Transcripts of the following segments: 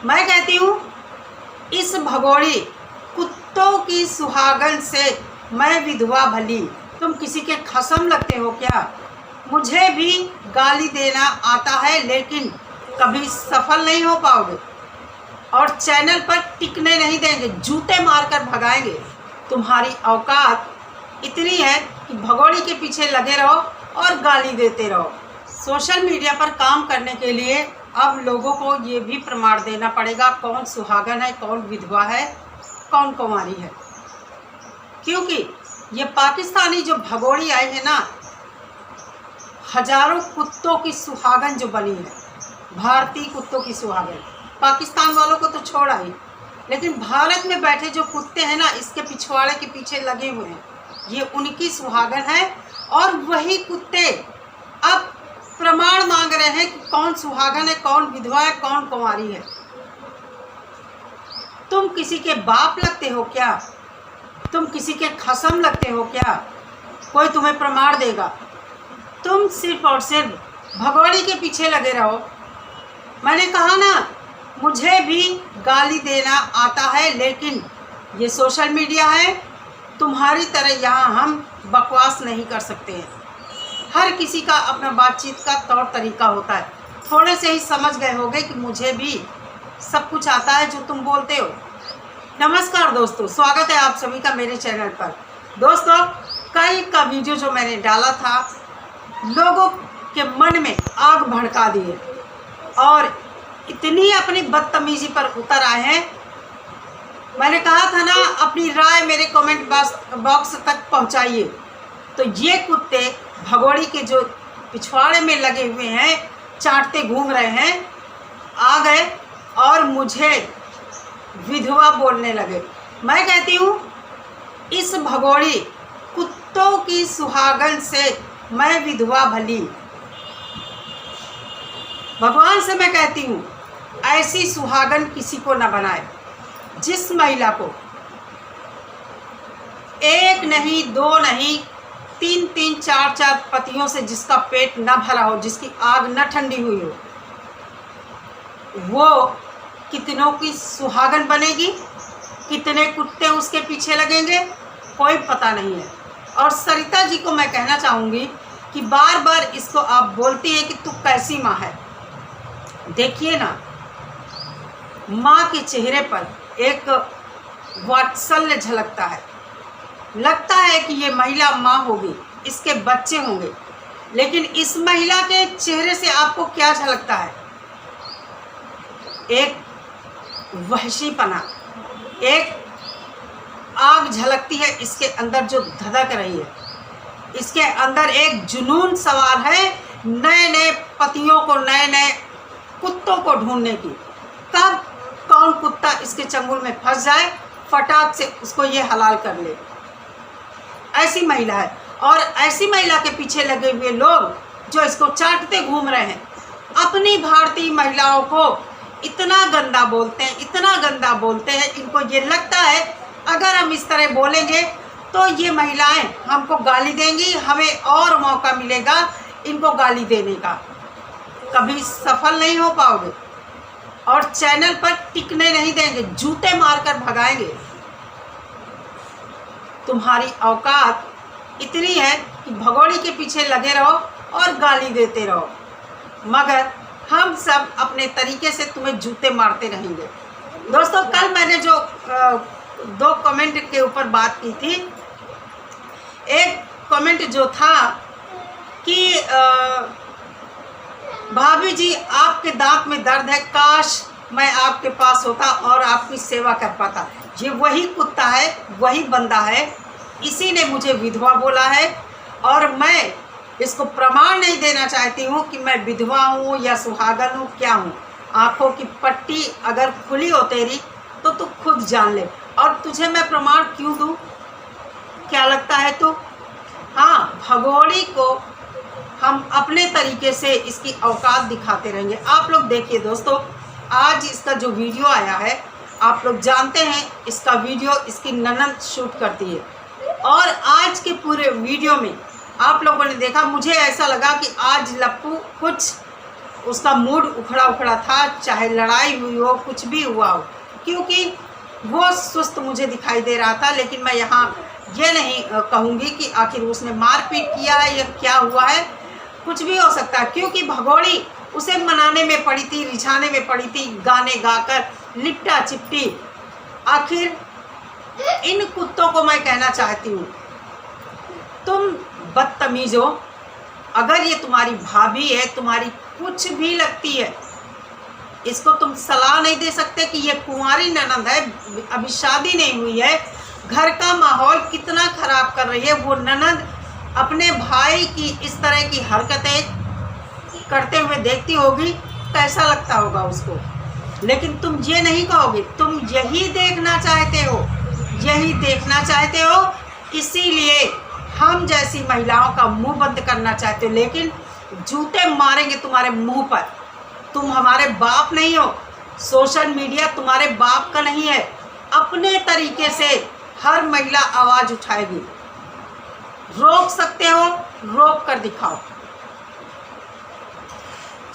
मैं कहती हूँ इस भगोड़ी कुत्तों की सुहागन से मैं विधवा भली। तुम किसी के खसम लगते हो क्या? मुझे भी गाली देना आता है लेकिन कभी सफल नहीं हो पाओगे और चैनल पर टिकने नहीं देंगे, जूते मारकर भगाएंगे। तुम्हारी औकात इतनी है कि भगोड़ी के पीछे लगे रहो और गाली देते रहो। सोशल मीडिया पर काम करने के लिए अब लोगों को ये भी प्रमाण देना पड़ेगा कौन सुहागन है, कौन विधवा है, कौन कुंवारी है। क्योंकि ये पाकिस्तानी जो भगोड़ी आई है ना, हजारों कुत्तों की सुहागन जो बनी है, भारतीय कुत्तों की सुहागन। पाकिस्तान वालों को तो छोड़ा ही, लेकिन भारत में बैठे जो कुत्ते हैं ना, इसके पिछवाड़े के पीछे लगे हुए हैं, ये उनकी सुहागन है। और वही कुत्ते अब प्रमाण मांग रहे हैं कि कौन सुहागन है, कौन विधवा है, कौन कुंवारी है। तुम किसी के बाप लगते हो क्या? तुम किसी के खसम लगते हो क्या? कोई तुम्हें प्रमाण देगा? तुम सिर्फ और सिर्फ भगोड़ी के पीछे लगे रहो। मैंने कहा ना, मुझे भी गाली देना आता है लेकिन ये सोशल मीडिया है, तुम्हारी तरह यहाँ हम बकवास नहीं कर सकते हैं। हर किसी का अपना बातचीत का तौर तरीका होता है। थोड़े से ही समझ गए होगे कि मुझे भी सब कुछ आता है जो तुम बोलते हो। नमस्कार दोस्तों, स्वागत है आप सभी का मेरे चैनल पर। दोस्तों, कल का वीडियो जो मैंने डाला था, लोगों के मन में आग भड़का दिए और इतनी अपनी बदतमीजी पर उतर आए हैं। मैंने कहा था ना, अपनी राय मेरे कमेंट बॉक्स तक पहुंचाइए। तो ये कुत्ते भगोड़ी के जो पिछवाड़े में लगे हुए हैं, चाटते घूम रहे हैं, आ गए और मुझे विधवा बोलने लगे। मैं कहती हूँ इस भगोड़ी कुत्तों की सुहागन से मैं विधवा भली। भगवान से मैं कहती हूँ ऐसी सुहागन किसी को न बनाए, जिस महिला को एक नहीं, दो नहीं, तीन तीन, चार चार पतियों से जिसका पेट न भरा हो, जिसकी आग न ठंडी हुई हो, वो कितनों की सुहागन बनेगी, कितने कुत्ते उसके पीछे लगेंगे, कोई पता नहीं है। और सरिता जी को मैं कहना चाहूँगी कि बार बार इसको आप बोलती है कि तू कैसी माँ है। देखिए ना, माँ के चेहरे पर एक वात्सल्य झलकता है। लगता है कि ये महिला माँ होगी, इसके बच्चे होंगे, लेकिन इस महिला के चेहरे से आपको क्या झलकता है? एक वहशीपना, एक आग झलकती है इसके अंदर जो धधक रही है। इसके अंदर एक जुनून सवार है नए नए पतियों को, नए नए कुत्तों को ढूंढने की। कब कौन कुत्ता इसके चंगुल में फंस जाए, फटाक से उसको ये हलाल कर ले। ऐसी महिला है। और ऐसी महिला के पीछे लगे हुए लोग जो इसको चाटते घूम रहे हैं, अपनी भारतीय महिलाओं को इतना गंदा बोलते हैं, इतना गंदा बोलते हैं। इनको ये लगता है अगर हम इस तरह बोलेंगे तो ये महिलाएं हमको गाली देंगी, हमें और मौका मिलेगा इनको गाली देने का। कभी सफल नहीं हो पाओगे और चैनल पर टिकने नहीं देंगे, जूते मारकर भगाएंगे। तुम्हारी औकात इतनी है कि भगोड़ी के पीछे लगे रहो और गाली देते रहो, मगर हम सब अपने तरीके से तुम्हें जूते मारते रहेंगे। दोस्तों, कल मैंने जो दो कमेंट के ऊपर बात की थी, एक कमेंट जो था कि भाभी जी आपके दांत में दर्द है, काश मैं आपके पास होता और आपकी सेवा कर पाता। ये वही कुत्ता है, वही बंदा है, इसी ने मुझे विधवा बोला है। और मैं इसको प्रमाण नहीं देना चाहती हूँ कि मैं विधवा हूँ या सुहागन हूँ, क्या हूँ। आँखों की पट्टी अगर खुली हो तेरी तो तू खुद जान ले। और तुझे मैं प्रमाण क्यों दूँ? क्या लगता है तू? हाँ, भगोड़ी को हम अपने तरीके से इसकी औकात दिखाते रहेंगे। आप लोग देखिए दोस्तों, आज इसका जो वीडियो आया है, आप लोग जानते हैं इसका वीडियो इसकी ननद शूट करती है। और आज के पूरे वीडियो में आप लोगों ने देखा, मुझे ऐसा लगा कि आज लप्पू कुछ उसका मूड उखड़ा उखड़ा था, चाहे लड़ाई हुई हो, कुछ भी हुआ हो, क्योंकि वो सुस्त मुझे दिखाई दे रहा था। लेकिन मैं यहाँ ये नहीं कहूँगी कि आखिर उसने मारपीट किया है या क्या हुआ है, कुछ भी हो सकता है, क्योंकि भगोड़ी उसे मनाने में पड़ी थी, रिझाने में पड़ी थी, गाने गाकर लिपटा चिपटी। आखिर इन कुत्तों को मैं कहना चाहती हूँ, तुम बदतमीज हो। अगर ये तुम्हारी भाभी है, तुम्हारी कुछ भी लगती है, इसको तुम सलाह नहीं दे सकते कि ये कुंवारी ननद है, अभी शादी नहीं हुई है, घर का माहौल कितना खराब कर रही है। वो ननद अपने भाई की इस तरह की हरकतें करते हुए देखती होगी, कैसा लगता होगा उसको। लेकिन तुम ये नहीं कहोगे, तुम यही देखना चाहते हो, यही देखना चाहते हो, इसीलिए हम जैसी महिलाओं का मुंह बंद करना चाहते हो। लेकिन जूते मारेंगे तुम्हारे मुंह पर। तुम हमारे बाप नहीं हो, सोशल मीडिया तुम्हारे बाप का नहीं है। अपने तरीके से हर महिला आवाज़ उठाएगी। रोक सकते हो, रोक कर दिखाओ।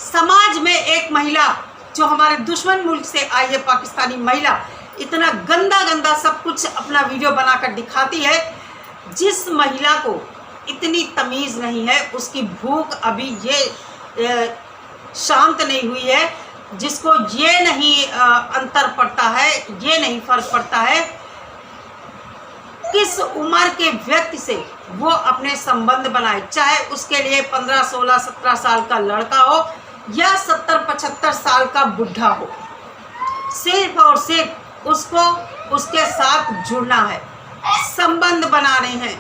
समाज में एक महिला जो हमारे दुश्मन मुल्क से आई है, पाकिस्तानी महिला, इतना गंदा गंदा सब कुछ अपना वीडियो बनाकर दिखाती है। जिस महिला को इतनी तमीज़ नहीं है, उसकी भूख अभी ये शांत नहीं हुई है, जिसको ये नहीं अंतर पड़ता है, ये नहीं फर्क पड़ता है किस उम्र के व्यक्ति से वो अपने संबंध बनाए, चाहे उसके लिए 15, 16, 17 साल का लड़का हो या 70-75 साल का बुढ़ा हो। सिर्फ और सिर्फ उसको उसके साथ जुड़ना है, संबंध बनाने हैं।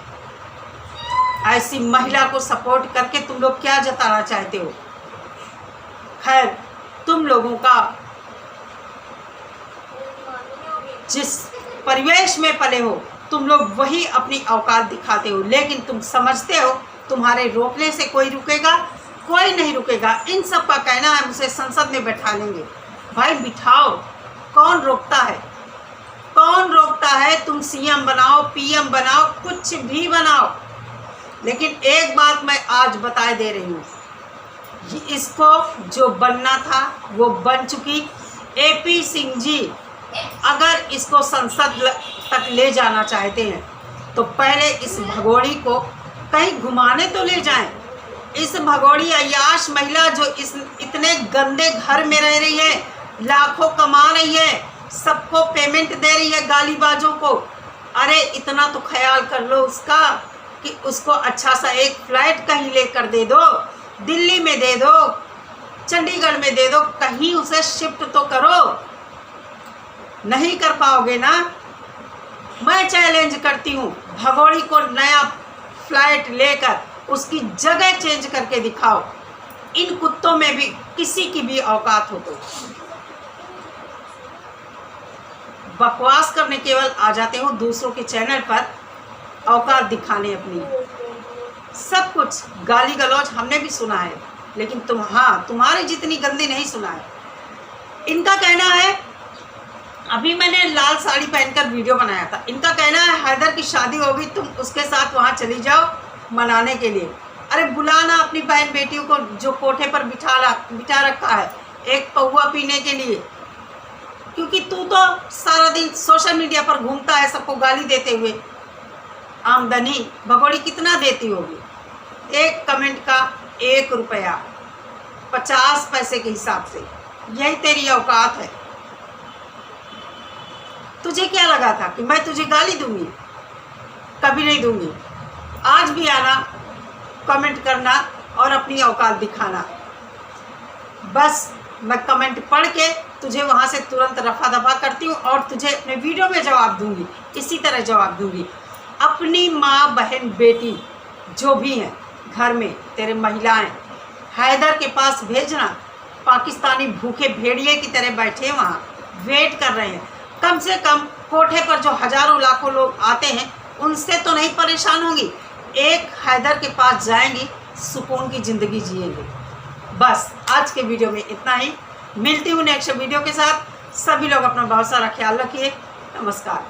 ऐसी महिला को सपोर्ट करके तुम लोग क्या जताना चाहते हो? खैर, तुम लोगों का जिस परिवेश में पले हो, तुम लोग वही अपनी औकात दिखाते हो। लेकिन तुम समझते हो तुम्हारे रोकने से कोई रुकेगा? कोई नहीं रुकेगा। इन सब का कहना है मुझे संसद में बैठा लेंगे। भाई बिठाओ, कौन रोकता है? कौन रोकता है? तुम सीएम बनाओ, पीएम बनाओ, कुछ भी बनाओ। लेकिन एक बात मैं आज बता दे रही हूँ, इसको जो बनना था वो बन चुकी। एपी सिंह जी अगर इसको संसद तक ले जाना चाहते हैं तो पहले इस भगोड़ी को कहीं घुमाने तो ले जाएं। इस भगोड़ी अय्याश महिला जो इस इतने गंदे घर में रह रही है, लाखों कमा रही है, सबको पेमेंट दे रही है गालीबाजों को। अरे इतना तो ख्याल कर लो उसका कि उसको अच्छा सा एक फ्लाइट कहीं लेकर दे दो, दिल्ली में दे दो, चंडीगढ़ में दे दो, कहीं उसे शिफ्ट तो करो। नहीं कर पाओगे ना? मैं चैलेंज करती हूँ, भगोड़ी को नया फ्लाइट लेकर उसकी जगह चेंज करके दिखाओ। इन कुत्तों में भी किसी की भी औकात हो तो। बकवास करने केवल आ जाते हो दूसरों के चैनल पर, औकात दिखाने अपनी। सब कुछ गाली गलौज हमने भी सुना है, लेकिन तुम्हारी जितनी गंदी नहीं सुना है। इनका कहना है, अभी मैंने लाल साड़ी पहनकर वीडियो बनाया था, इनका कहना है हैदर की शादी होगी, तुम उसके साथ वहाँ चली जाओ मनाने के लिए। अरे बुलाना अपनी बहन बेटियों को जो कोठे पर बिठा रखा है एक पौवा पीने के लिए, क्योंकि तू तो सारा दिन सोशल मीडिया पर घूमता है सबको गाली देते हुए। आमदनी भगोड़ी कितना देती होगी? एक कमेंट का 1 रुपया 50 पैसे के हिसाब से, यही तेरी औकात है। तुझे क्या लगा था कि मैं तुझे गाली दूंगी? कभी नहीं दूंगी। आज भी आना, कमेंट करना और अपनी औकात दिखाना। बस मैं कमेंट पढ़ के तुझे वहाँ से तुरंत रफा दफा करती हूँ और तुझे अपने वीडियो में जवाब दूंगी, इसी तरह जवाब दूंगी। अपनी माँ, बहन, बेटी जो भी हैं घर में, तेरे महिलाएं, हैदर के पास भेजना। पाकिस्तानी भूखे भेड़िए की तरह बैठे वहाँ वेट कर रहे हैं। कम से कम कोठे पर जो हजारों लाखों लोग आते हैं उनसे तो नहीं परेशान होंगी। एक हैदर के पास जाएंगी, सुकून की ज़िंदगी जिएंगे। बस आज के वीडियो में इतना ही। मिलती हूँ नेक्स्ट वीडियो के साथ। सभी लोग अपना बहुत सारा ख्याल रखिए। नमस्कार।